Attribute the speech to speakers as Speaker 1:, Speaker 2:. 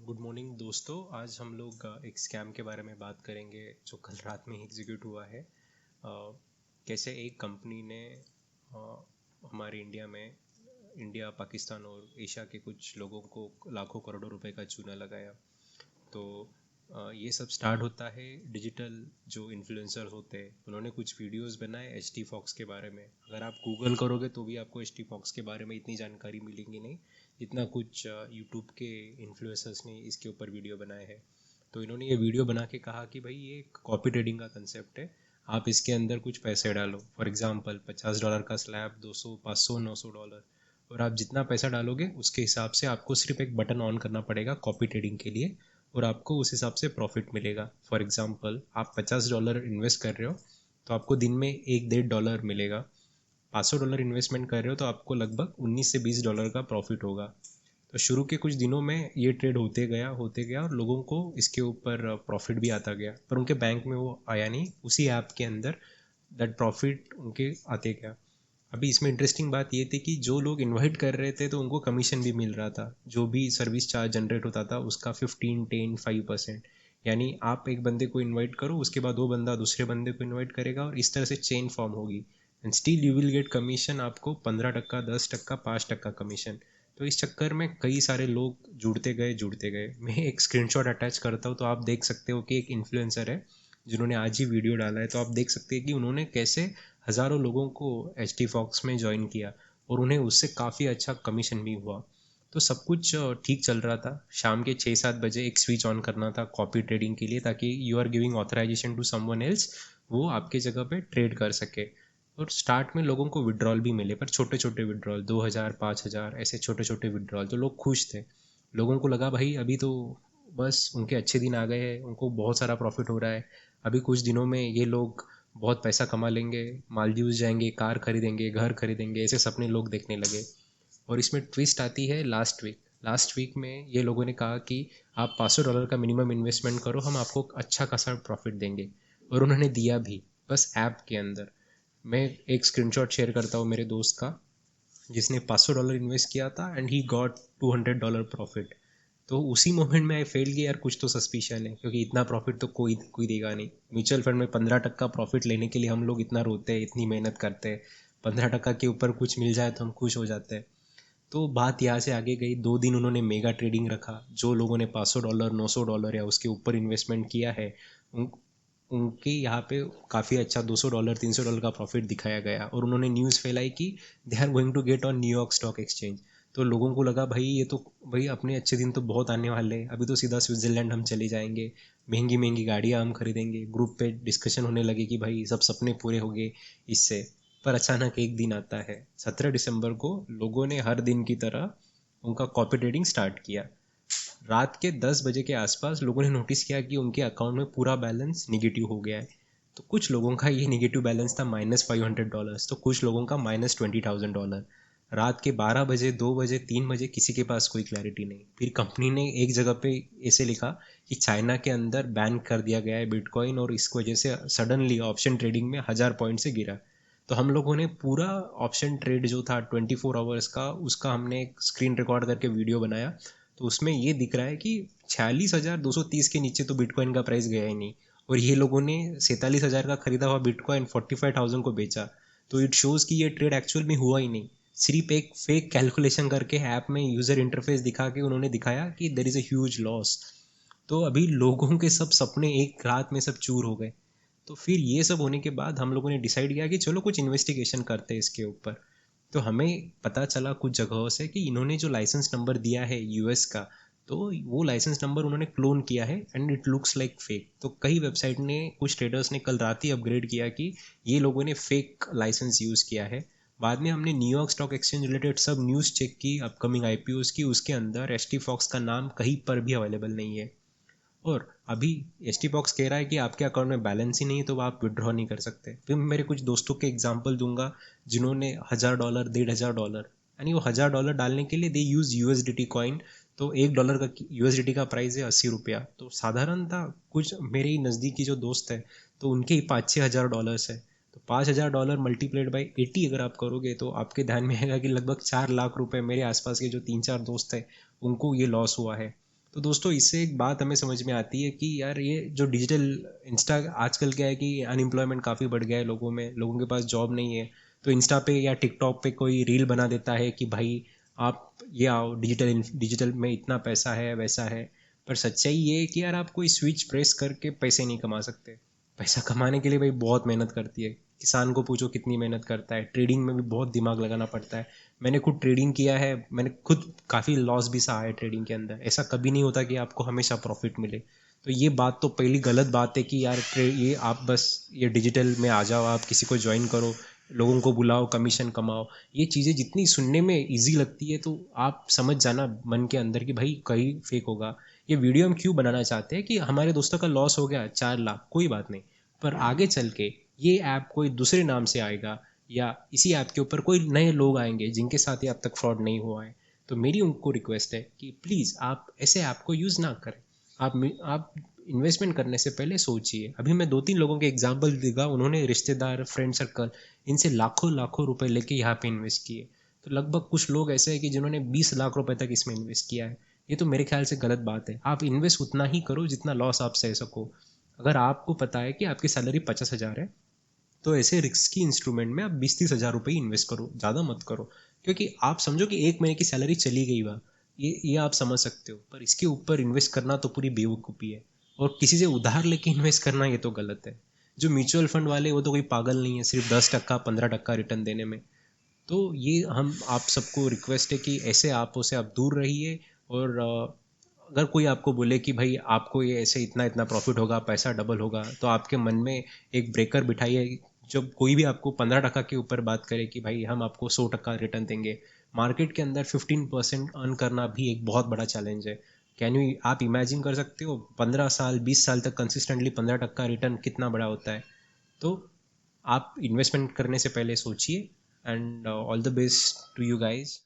Speaker 1: Good morning दोस्तों। आज हम लोग एक स्कैम के बारे में बात करेंगे जो कल रात में एग्जीक्यूट हुआ है। कैसे एक कंपनी ने हमारे इंडिया पाकिस्तान और एशिया के कुछ लोगों को लाखों करोड़ों रुपए का चूना लगाया। तो ये सब स्टार्ट होता है डिजिटल जो इन्फ्लुएंसर होते हैं उन्होंने कुछ वीडियोस बनाए एच टी फॉक्स के बारे में। अगर आप गूगल करोगे तो भी आपको एच टी फॉक्स के बारे में इतनी जानकारी मिलेगी नहीं जितना कुछ यूट्यूब के इन्फ्लुएंसर्स ने इसके ऊपर वीडियो बनाए हैं। तो इन्होंने ये वीडियो बना के कहा कि भाई ये कॉपी ट्रेडिंग का कंसेप्ट है, आप इसके अंदर कुछ पैसे डालो। फॉर एग्जांपल $50 का स्लैब, 200, 500, $900, और आप जितना पैसा डालोगे उसके हिसाब से आपको सिर्फ एक बटन ऑन करना पड़ेगा कॉपी ट्रेडिंग के लिए, और आपको उस हिसाब से प्रॉफिट मिलेगा। फॉर एग्जांपल आप $50 इन्वेस्ट कर रहे हो तो आपको दिन में $1.5 मिलेगा। $500 इन्वेस्टमेंट कर रहे हो तो आपको लगभग $19 से $20 का प्रॉफिट होगा। तो शुरू के कुछ दिनों में ये ट्रेड होते गया और लोगों को इसके ऊपर प्रॉफिट भी आता गया, पर उनके बैंक में वो आया नहीं, उसी ऐप के अंदर दैट प्रॉफिट उनके आते गया। अभी इसमें इंटरेस्टिंग बात ये थी कि जो लोग इनवाइट कर रहे थे तो उनको कमीशन भी मिल रहा था। जो भी सर्विस चार्ज जनरेट होता था उसका 15, 10, 5%। यानी आप एक बंदे को इनवाइट करो, उसके बाद वो बंदा दूसरे बंदे को इनवाइट करेगा और इस तरह से चेन फॉर्म होगी, and still you will get commission. आपको 15%, 10%, 5% कमीशन। तो इस चक्कर में कई सारे लोग जुड़ते गए। मैं एक स्क्रीनशॉट अटैच करता हूँ तो आप देख सकते हो कि एक इन्फ्लुएंसर है जिन्होंने आज ही वीडियो डाला है। तो आप देख सकते हैं कि उन्होंने कैसे हज़ारों लोगों को एच टी फॉक्स में ज्वाइन किया और उन्हें उससे काफ़ी अच्छा कमीशन भी हुआ। तो सब कुछ ठीक चल रहा था। शाम के 6-7 बजे एक स्विच ऑन करना था कॉपी ट्रेडिंग के लिए, ताकि you are giving authorization to someone else, वो आपके जगह पे ट्रेड कर सके। और स्टार्ट में लोगों को विड्रॉल भी मिले, पर छोटे छोटे विड्रॉल, 2,000, 5,000, ऐसे छोटे छोटे विड्रॉल। तो लोग खुश थे। लोगों को लगा भाई अभी तो बस उनके अच्छे दिन आ गए हैं, उनको बहुत सारा प्रॉफिट हो रहा है, अभी कुछ दिनों में ये लोग बहुत पैसा कमा लेंगे, मालदीव जाएंगे, कार खरीदेंगे, घर खरीदेंगे, ऐसे सपने लोग देखने लगे। और इसमें ट्विस्ट आती है लास्ट वीक में ये लोगों ने कहा कि आप $500 का मिनिमम इन्वेस्टमेंट करो, हम आपको अच्छा खासा प्रॉफिट देंगे। और उन्होंने दिया भी, बस ऐप के अंदर। मैं एक स्क्रीनशॉट शेयर करता हूँ मेरे दोस्त का, जिसने $500 इन्वेस्ट किया था एंड ही गॉट $200 प्रॉफिट। तो उसी मोमेंट में आई फेल कि यार कुछ तो सस्पिशन है, क्योंकि इतना प्रॉफिट तो कोई कोई देगा नहीं। म्यूचुअल फंड में 15% प्रॉफिट लेने के लिए हम लोग इतना रोते हैं, इतनी मेहनत करते हैं। 15% के ऊपर कुछ मिल जाए तो हम खुश हो जाते हैं। तो बात यहाँ से आगे गई। 2 दिन उन्होंने मेगा ट्रेडिंग रखा। जो लोगों ने $500, $900 या उसके ऊपर इन्वेस्टमेंट किया है उनके यहाँ पे काफ़ी अच्छा $200, $300 का प्रॉफिट दिखाया गया। और उन्होंने न्यूज़ फैलाई कि they are going to get on New York stock exchange. तो लोगों को लगा भाई ये तो, भाई अपने अच्छे दिन तो बहुत आने वाले हैं, अभी तो सीधा स्विट्ज़रलैंड हम चले जाएंगे, महंगी महंगी गाड़ियाँ हम खरीदेंगे। ग्रुप पे डिस्कशन होने लगे कि भाई सब सपने पूरे हो गए इससे। पर अचानक एक दिन आता है 17 दिसंबर को, लोगों ने हर दिन की तरह उनका कॉपी ट्रेडिंग स्टार्ट किया। रात के 10 बजे के आसपास लोगों ने नोटिस किया कि उनके अकाउंट में पूरा बैलेंस निगेटिव हो गया है। तो कुछ लोगों का ये निगेटिव बैलेंस था -$500, तो कुछ लोगों का -$20,000। रात के 12 बजे, 2 बजे, 3 बजे किसी के पास कोई क्लैरिटी नहीं। फिर कंपनी ने एक जगह पे ऐसे लिखा कि चाइना के अंदर बैन कर दिया गया है बिटकॉइन, और इसकी वजह से सडनली ऑप्शन ट्रेडिंग में 1000 पॉइंट से गिरा। तो हम लोगों ने पूरा ऑप्शन ट्रेड जो था 24 आवर्स का, उसका हमने एक स्क्रीन रिकॉर्ड करके वीडियो बनाया। तो उसमें ये दिख रहा है कि 46,230 के नीचे तो बिटकॉइन का प्राइस गया ही नहीं, और ये लोगों ने 47,000 का खरीदा हुआ बिटकॉइन 45,000 को बेचा। तो इट शोज़ कि ये ट्रेड एक्चुअल में हुआ ही नहीं। सिर्फ एक फेक कैलकुलेशन करके ऐप में यूज़र इंटरफेस दिखा के उन्होंने दिखाया कि there is a huge loss. तो अभी लोगों के सब सपने एक रात में सब चूर हो गए। तो फिर ये सब होने के बाद हम लोगों ने डिसाइड किया कि चलो कुछ इन्वेस्टिगेशन करते हैं इसके ऊपर। तो हमें पता चला कुछ जगहों से कि इन्होंने जो लाइसेंस नंबर दिया है यूएस का, तो वो लाइसेंस नंबर उन्होंने क्लोन किया है and it looks like fake. तो कई वेबसाइट ने, कुछ ट्रेडर्स ने कल रात ही अपग्रेड किया कि ये लोगों ने फेक लाइसेंस यूज़ किया है। बाद में हमने न्यूयॉर्क स्टॉक एक्सचेंज रिलेटेड सब न्यूज़ चेक की, अपकमिंग आईपीओस की, उसके अंदर एच टी फॉक्स का नाम कहीं पर भी अवेलेबल नहीं है। और अभी एच टी बॉक्स कह रहा है कि आपके अकाउंट में बैलेंस ही नहीं है तो आप विड्रॉ नहीं कर सकते। फिर मैं मेरे कुछ दोस्तों के एग्जांपल दूंगा जिन्होंने $1,000, $1,500, यानी वो $1,000 डालने के लिए दे यूज़ यूएसडीटी कॉइन। तो $1 का यूएसडीटी का प्राइस है ₹80। तो साधारणतः कुछ मेरे ही नज़दीकी जो दोस्त है तो उनके ही $5,000-6,000 है। तो $5,000 मल्टीप्लाइड बाई 80 अगर आप करोगे तो आपके ध्यान में आएगा कि लगभग 4 लाख रुपए मेरे आसपास के जो 3-4 दोस्त हैं उनको ये लॉस हुआ है। तो दोस्तों इससे एक बात हमें समझ में आती है कि यार ये जो डिजिटल इंस्टा आजकल क्या है कि अनएम्प्लॉयमेंट काफ़ी बढ़ गया है लोगों में, लोगों के पास जॉब नहीं है। तो इंस्टा पे या टिकटॉक पे कोई रील बना देता है कि भाई आप ये आओ, डिजिटल डिजिटल में इतना पैसा है वैसा है। पर सच्चाई ये है कि यार आप कोई स्विच प्रेस करके पैसे नहीं कमा सकते। पैसा कमाने के लिए भाई बहुत मेहनत करती है। किसान को पूछो कितनी मेहनत करता है, ट्रेडिंग में भी बहुत दिमाग लगाना पड़ता है। मैंने खुद ट्रेडिंग किया है, मैंने खुद काफ़ी लॉस भी सहा है ट्रेडिंग के अंदर। ऐसा कभी नहीं होता कि आपको हमेशा प्रॉफिट मिले। तो ये बात तो पहली गलत बात है कि यार ये आप बस ये डिजिटल में आ जाओ, आप किसी को ज्वाइन करो, लोगों को बुलाओ, कमीशन कमाओ। ये चीज़ें जितनी सुनने में इजी लगती है, तो आप समझ जाना मन के अंदर कि भाई कहीं फेक होगा। ये वीडियो हम क्यों बनाना चाहते हैं कि हमारे दोस्तों का लॉस हो गया 4 लाख, कोई बात नहीं, पर आगे चल के ये ऐप कोई दूसरे नाम से आएगा या इसी ऐप के ऊपर कोई नए लोग आएंगे जिनके साथ ये अब तक फ्रॉड नहीं हुआ है। तो मेरी उनको रिक्वेस्ट है कि प्लीज़ आप ऐसे ऐप को यूज़ ना करें। आप इन्वेस्टमेंट करने से पहले सोचिए। अभी मैं 2-3 लोगों के एग्जाम्पल देगा, उन्होंने रिश्तेदार, फ्रेंड सर्कल, इनसे लाखों लाखों रुपए लेके यहाँ पे इन्वेस्ट किए। तो लगभग कुछ लोग ऐसे हैं कि जिन्होंने 20 लाख रुपए तक इसमें इन्वेस्ट किया है। ये तो मेरे ख्याल से गलत बात है। आप इन्वेस्ट उतना ही करो जितना लॉस आप सह सको। अगर आपको पता है कि आपकी सैलरी 50,000 है, तो ऐसे रिस्की इंस्ट्रूमेंट में आप 20-30 हज़ार रुपये ही इन्वेस्ट करो, ज़्यादा मत करो। क्योंकि आप समझो कि 1 महीने की सैलरी चली गई वह, ये आप समझ सकते हो, पर इसके ऊपर इन्वेस्ट करना तो पूरी बेवकूफ़ी है। और किसी से उधार लेके इन्वेस्ट करना ये तो गलत है। जो म्यूचुअल फंड वाले वो तो कोई पागल नहीं है सिर्फ 10% 15% रिटर्न देने में। तो ये हम आप सबको रिक्वेस्ट है कि ऐसे ऐपों से आप दूर रहिए। और अगर कोई आपको बोले कि भाई आपको ये ऐसे इतना इतना प्रॉफिट होगा, पैसा डबल होगा, तो आपके मन में एक ब्रेकर बिठाइए। जब कोई भी आपको 15% के ऊपर बात करे कि भाई हम आपको 100% रिटर्न देंगे, मार्केट के अंदर 15% अर्न करना भी एक बहुत बड़ा चैलेंज है। कैन यू आप इमेजिन कर सकते हो 15 साल 20 साल तक कंसिस्टेंटली 15% रिटर्न कितना बड़ा होता है। तो आप इन्वेस्टमेंट करने से पहले सोचिए। And all the best to you guys.